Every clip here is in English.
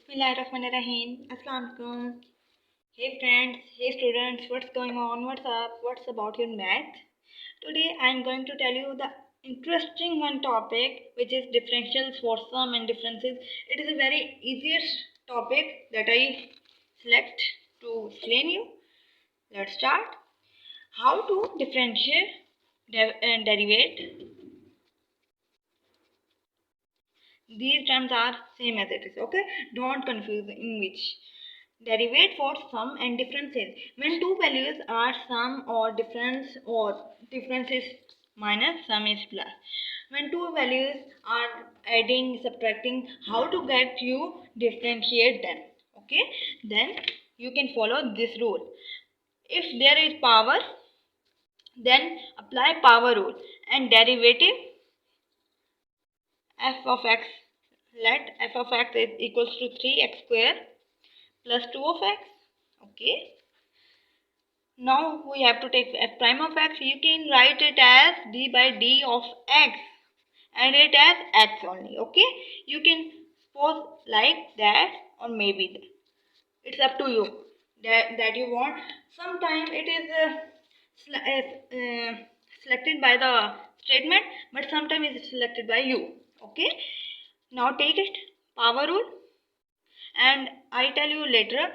Bismillahirrahmanirrahim. Assalamu alaikum. Hey friends, hey students, what's going on? What's up? What's about your math? Today I am going to tell you the interesting one topic, which is differentials for sum and differences. It is a very easiest topic that I select to explain you. Let's start. How to differentiate and derivate. These terms are same as it is, okay? Don't confuse in which. Derivate for sum and differences. When two values are sum or difference, or difference is minus, sum is plus. When two values are adding, subtracting, how to get you differentiate them, okay? Then you can follow this rule. If there is power, then apply power rule, and derivative f of x, let f of x is equals to 3x square plus 2 of x. Okay, now we have to take f prime of x. You can write it as d by d of x and it as x only. Okay, you can suppose like that or maybe that. It's up to you that you want. Sometimes it is selected by the statement, but sometimes it is selected by you. Okay, now take it power rule, and I tell you later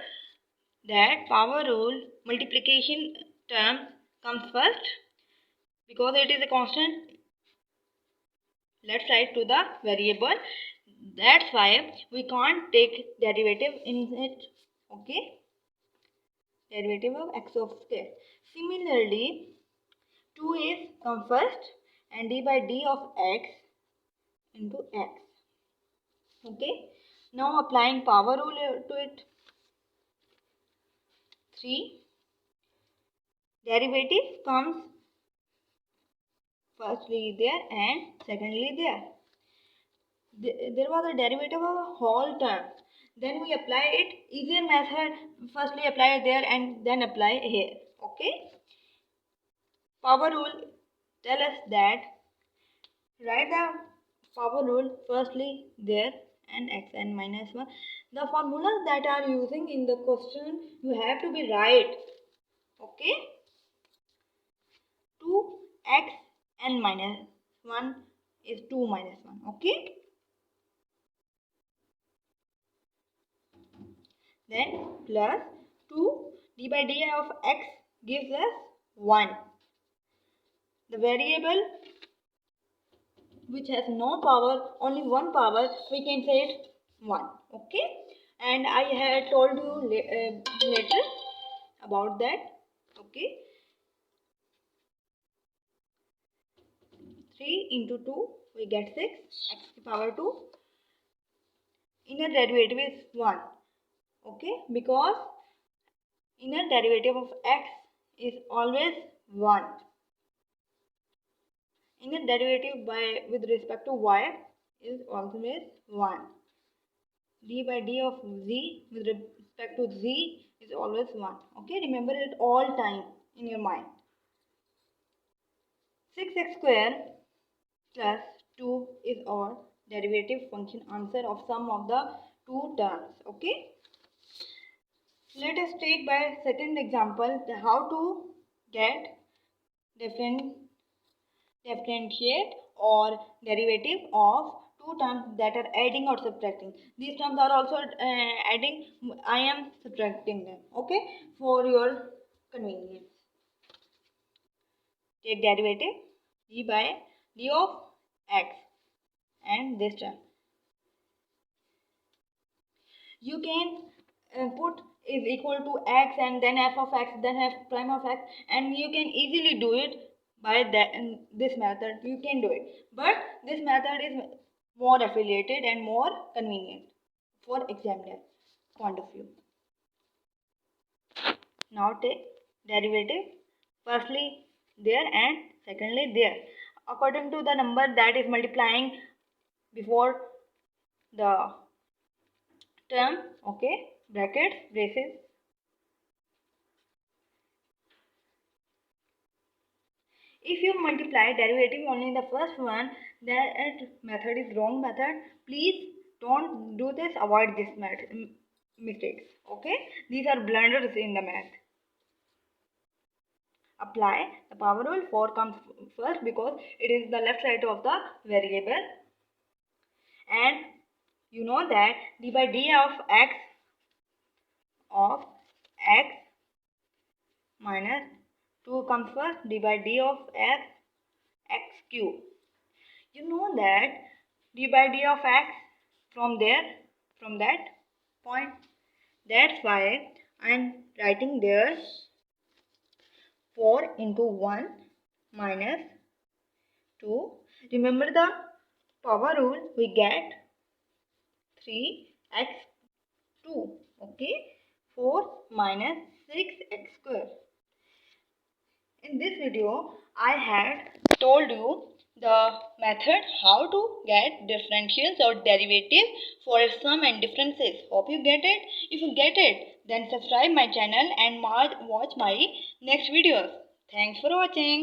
that power rule multiplication term comes first because it is a constant. Let's write to the variable. That's why we can't take derivative in it. Okay, derivative of x of square. Similarly, 2 is come first and d by d of x into x. Okay, now applying power rule to it. 3 derivative comes firstly there and secondly there. There was a derivative of a whole term. Then we apply it easier method. Firstly apply it there and then apply here. Okay. Power rule tell us that write the power rule firstly there and x and minus 1. The formulas that are using in the question you have to be right. Okay. 2x and minus 1 is 2 minus 1. Okay. Then plus 2 d by d of x gives us 1. The variable which has no power, only one power, we can say it 1. Okay, and I had told you later about that. Okay, 3 into 2 we get 6, x to the power 2. Inner derivative is 1. Okay, because inner derivative of x is always 1. Inner derivative with respect to y is always 1. D by d of z with respect to z is always 1. Okay, remember it all time in your mind. 6x square plus 2 is our derivative function answer of sum of the two terms. Okay, let us take by second example how to get differentiate or derivative of two terms that are adding or subtracting. These terms are also adding. I am subtracting them. Okay, for your convenience. Take derivative d by d of x and this term. You can put is equal to x and then f of x, then f prime of x, and you can easily do it by that. This method you can do it, but this method is more affiliated and more convenient for examiner point of view. Now take derivative firstly there and secondly there according to the number that is multiplying before the term. Okay, brackets, braces. If you multiply derivative only in the first one, that method is wrong method. Please don't do this, avoid this mistakes. Okay, these are blunders in the math. Apply the power rule. 4 comes first because it is the left side of the variable, and you know that d by d of x minus 2 comes first, d by d of x cube. You know that d by d of x from that point. That's why I'm writing there 4 into 1 minus 2. Remember the power rule, we get 3x2. Okay, 4 minus 6x square. In this video, I had told you the method how to get differentials or derivatives for sum and differences. Hope you get it. If you get it, then subscribe my channel and watch my next videos. Thanks for watching.